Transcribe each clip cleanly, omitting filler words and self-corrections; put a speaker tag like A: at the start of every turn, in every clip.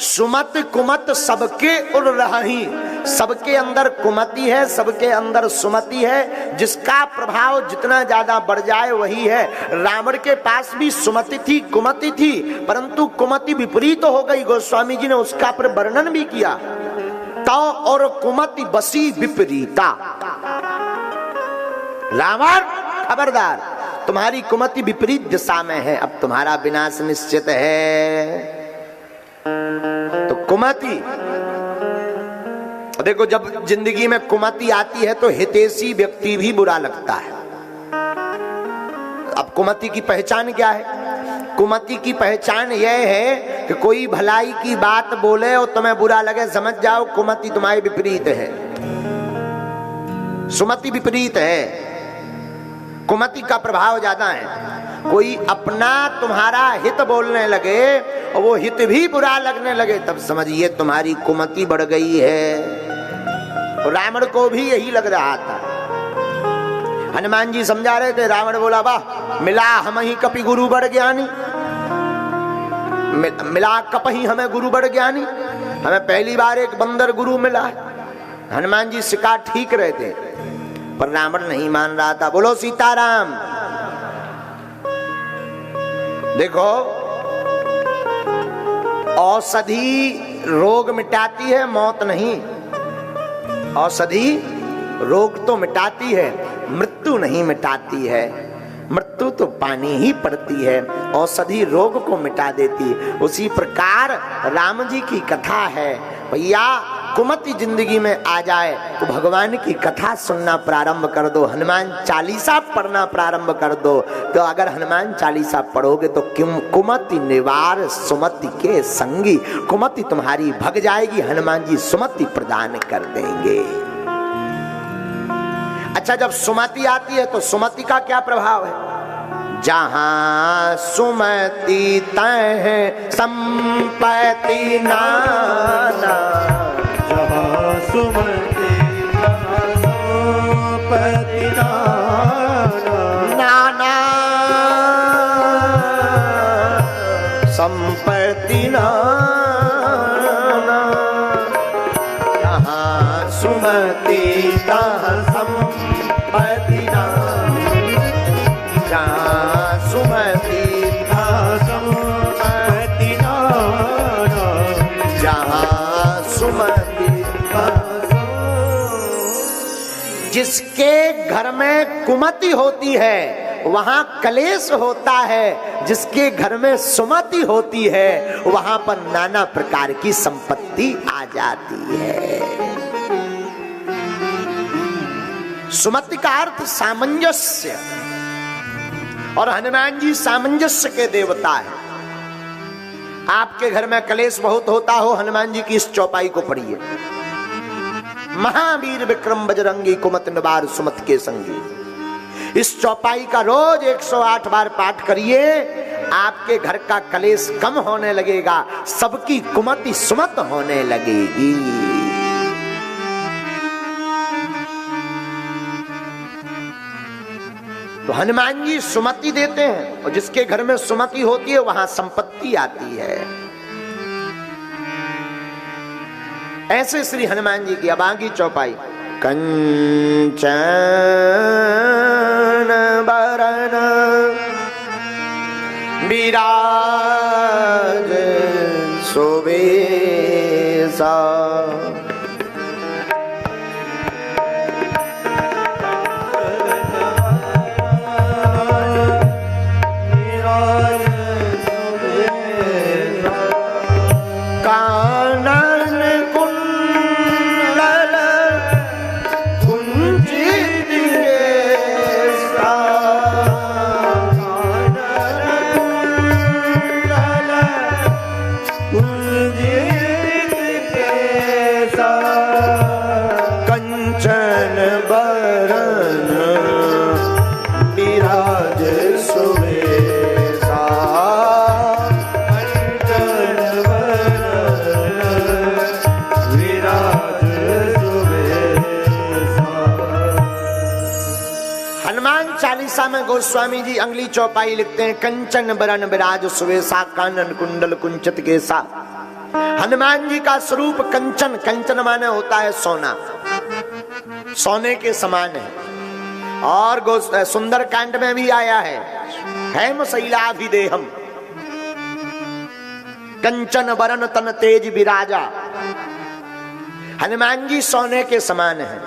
A: सुमत कुमत सबके उड़ रही, सबके अंदर कुमति है, सबके अंदर सुमति है। जिसका प्रभाव जितना ज्यादा बढ़ जाए वही है। रावण के पास भी सुमति थी, कुमति थी, परंतु कुमति विपरीत हो गई। गोस्वामी जी ने उसका पर वर्णन भी किया। तो और कुमति बसी विपरीता। रावण खबरदार, तुम्हारी कुमति विपरीत दिशा में है, अब तुम्हारा विनाश निश्चित है। तो कुमति, देखो जब जिंदगी में कुमति आती है तो हितैषी व्यक्ति भी बुरा लगता है। अब कुमति की पहचान क्या है? कुमति की पहचान यह है कि कोई भलाई की बात बोले और तुम्हें बुरा लगे, समझ जाओ कुमति तुम्हारी विपरीत है, सुमति विपरीत है। कुमति का प्रभाव ज्यादा है। कोई अपना तुम्हारा हित बोलने लगे और वो हित भी बुरा लगने लगे, तब समझिए तुम्हारी कुमति बढ़ गई है। रावण को भी यही लग रहा था। हनुमान जी समझा रहे थे, रावण बोला वाह मिला हम ही कपि गुरु बड़ ज्ञानी, मिला कप ही हमें गुरु बड़ ज्ञानी, हमें पहली बार एक बंदर गुरु मिला है। हनुमान जी सिखा ठीक रहे थे, पर रावण नहीं मान रहा था। बोलो सीताराम। देखो औषधि रोग मिटाती है, मौत नहीं। औषधि रोग तो मिटाती है, मृत्यु नहीं मिटाती है। मृत्यु तो पानी ही पड़ती है, औषधि रोग को मिटा देती। उसी प्रकार राम जी की कथा है। भैया कुमति जिंदगी में आ जाए तो भगवान की कथा सुनना प्रारंभ कर दो, हनुमान चालीसा पढ़ना प्रारंभ कर दो। तो अगर हनुमान चालीसा पढ़ोगे तो कुमति निवार सुमति के संगी, कुमति तुम्हारी भग जाएगी, हनुमान जी सुमति प्रदान कर देंगे। अच्छा, जब सुमति आती है तो सुमति का क्या प्रभाव है? जहां सुमति तह संपत्ति नाना,
B: जहां सुमति तह संपत्ति
A: नाना, संपत्ति नाना। जहां सुमति तह संपत्ति नाना, जहां सुमति तह संपत्ति नाना, जहां सुमति। जिसके घर में कुमति होती है वहां कलेश होता है, जिसके घर में सुमति होती है वहां पर नाना प्रकार की संपत्ति आ जाती है। सुमति का अर्थ सामंजस्य, और हनुमान जी सामंजस्य के देवता है। आपके घर में कलेश बहुत होता हो, हनुमान जी की इस चौपाई को पढ़िए। महावीर विक्रम बजरंगी कुमति निवार सुमति के संगी। इस चौपाई का रोज 108 बार पाठ करिए, आपके घर का कलेश कम होने लगेगा, सबकी कुमति सुमत होने लगेगी। तो हनुमान जी सुमति देते हैं, और जिसके घर में सुमति होती है वहां संपत्ति आती है। ऐसे श्री हनुमान जी की अब आगे चौपाई। कंचन बरन विराज सुबेसा, में गोस्वामी जी अगली चौपाई लिखते हैं। कंचन बरन विराज सुवेशा, कानन कुंडल कुंचित केसा। हनुमान जी का स्वरूप कंचन, कंचन माने होता है सोना, सोने के समान है। और सुंदर कांड में भी आया है, हेम शैलाभिदेहम कंचन वरन तन तेज विराजा। हनुमान जी सोने के समान हैं।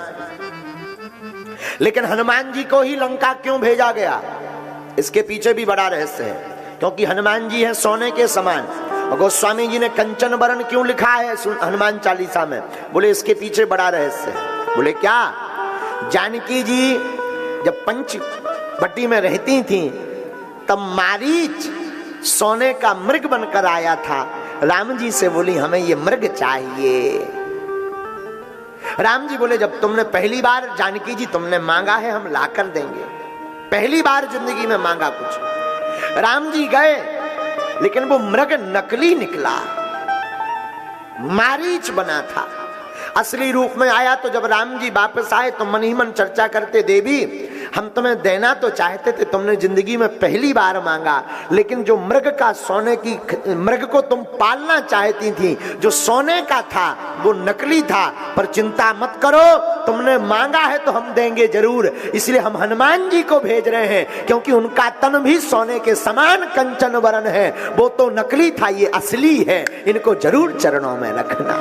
A: लेकिन हनुमान जी को ही लंका क्यों भेजा गया, इसके पीछे भी बड़ा रहस्य है। क्योंकि हनुमान जी हैं सोने के समान। और गोस्वामी जी ने कंचन वरण क्यों लिखा है हनुमान चालीसा में, बोले इसके पीछे बड़ा रहस्य है। बोले क्या, जानकी जी जब पंचवटी में रहती थी तब मारीच सोने का मृग बनकर आया था। राम जी से बोली हमें ये मृग चाहिए। राम जी बोले जब तुमने पहली बार, जानकी जी तुमने मांगा है हम लाकर देंगे, पहली बार जिंदगी में मांगा कुछ। राम जी गए लेकिन वो मृग नकली निकला, मारीच बना था। असली रूप में आया तो जब राम जी वापस आए तो मन ही मन चर्चा करते, देवी हम तुम्हें देना तो चाहते थे, तुमने जिंदगी में पहली बार मांगा, लेकिन जो मृग का सोने की मृग को तुम पालना चाहती थी, जो सोने का था वो नकली था। पर चिंता मत करो, तुमने मांगा है तो हम देंगे जरूर। इसलिए हम हनुमान जी को भेज रहे हैं, क्योंकि उनका तन भी सोने के समान कंचन वरण है। वो तो नकली था, ये असली है, इनको जरूर चरणों में रखना।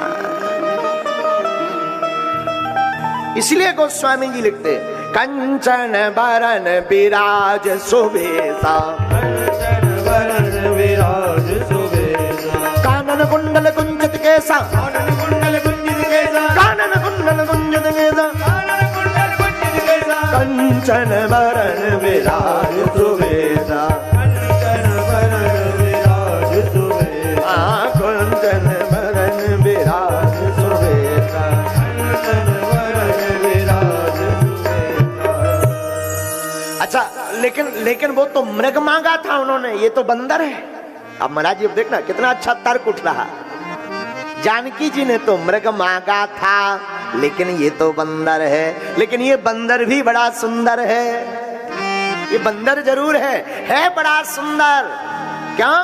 A: इसलिए गोस्वामी जी लिखते कंचन वरण विराज सुबेसा,
B: कंचन वरण विराज सुबेसा,
A: कानन कुंडल कुंजित केसा,
B: कानन कुंडल कुंजित केसा,
A: कानन कुंडल कुंजित केसा,
B: कानन कुंडल कुंजित केसा,
A: कंचन वरण विराज सुबेसा,
B: कंचन वरण विराज सुबेसा,
A: कंचन वरण विराज सुबेसा।
B: कंचन वरण विराज सुबेसा।
A: अच्छा, लेकिन वो तो मृग मांगा था उन्होंने, ये तो बंदर है। अब महाराज जी देखना कितना अच्छा तर्क उठ रहा। जानकी जी ने तो मृग मांगा था, लेकिन ये तो बंदर है। लेकिन ये बंदर भी बड़ा सुंदर है, ये बंदर जरूर है बड़ा सुंदर। क्यों?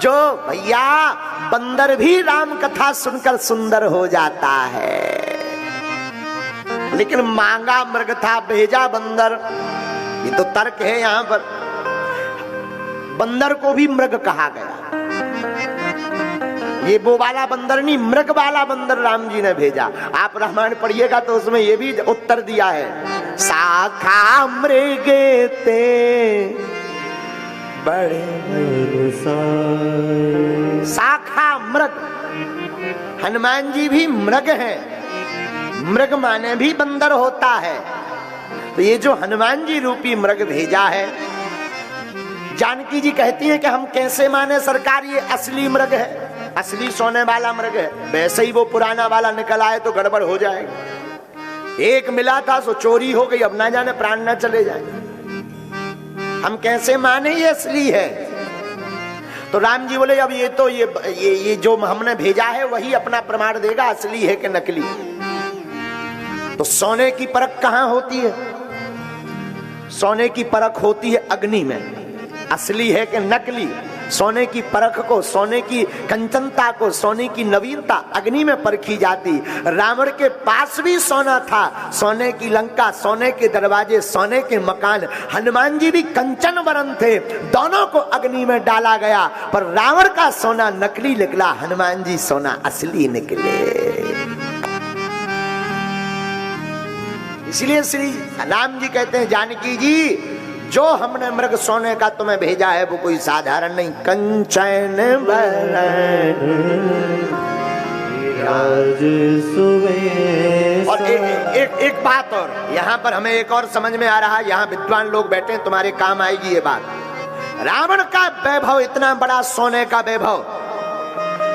A: जो भैया बंदर भी राम कथा सुनकर सुंदर हो जाता है। लेकिन मांगा मृग था, भेजा बंदर, ये तो तर्क है। यहां पर बंदर को भी मृग कहा गया, ये वो वाला बंदर नहीं, मृग वाला बंदर राम जी ने भेजा। आप रामायण पढ़िएगा तो उसमें ये भी उत्तर दिया है, शाखा मृगे ते बड़े शाखा मृग। हनुमान जी भी मृग हैं, मृग माने भी बंदर होता है। तो ये जो हनुमान जी रूपी मृग भेजा है, जानकी जी कहती हैं कि हम कैसे माने सरकार, ये असली मृग है, असली सोने वाला मृग है। वैसे ही वो पुराना वाला निकल आए तो गड़बड़ हो जाएगी। एक मिला था सो चोरी हो गई, अब ना जाने प्राण ना चले जाए। हम कैसे माने ये असली है? तो राम जी बोले अब ये तो ये जो हमने भेजा है वही अपना प्रमाण देगा असली है कि नकली। तो सोने की परख कहां होती है? सोने की परख होती है अग्नि में, असली है कि नकली। सोने की परख को, सोने की कंचनता को, सोने की नवीनता अग्नि में परखी जाती। रावण के पास भी सोना था, सोने की लंका, सोने के दरवाजे, सोने के मकान। हनुमान जी भी कंचन वरण थे, दोनों को अग्नि में डाला गया, पर रावण का सोना नकली निकला, हनुमान जी सोना असली निकले। इसलिए श्री राम जी कहते हैं जानकी जी, जो हमने मृग सोने का तुम्हें भेजा है वो कोई साधारण नहीं, कंचन वरण
B: विराज सुबेसा।
A: और एक बात और यहाँ पर हमें एक और समझ में आ रहा है, यहाँ विद्वान लोग बैठे हैं, तुम्हारे काम आएगी ये बात। रावण का वैभव इतना बड़ा, सोने का वैभव,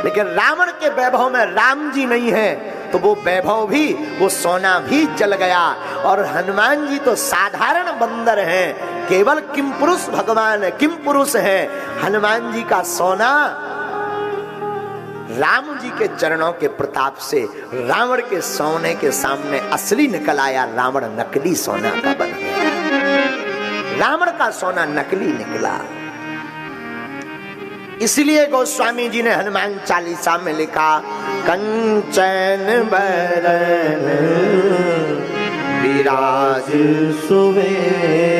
A: लेकिन रावण के वैभव में राम जी नहीं है, तो वो वैभव भी, वो सोना भी जल गया। और हनुमान जी तो साधारण बंदर हैं, केवल किम पुरुष भगवान, किम पुरुष है। हनुमान जी का सोना राम जी के चरणों के प्रताप से रावण के सोने के सामने असली निकल आया, रावण नकली सोना का बन गया। रावण का सोना नकली निकला। इसलिए गोस्वामी जी ने हनुमान चालीसा में लिखा, कंचन बरन विराज
B: सुवेश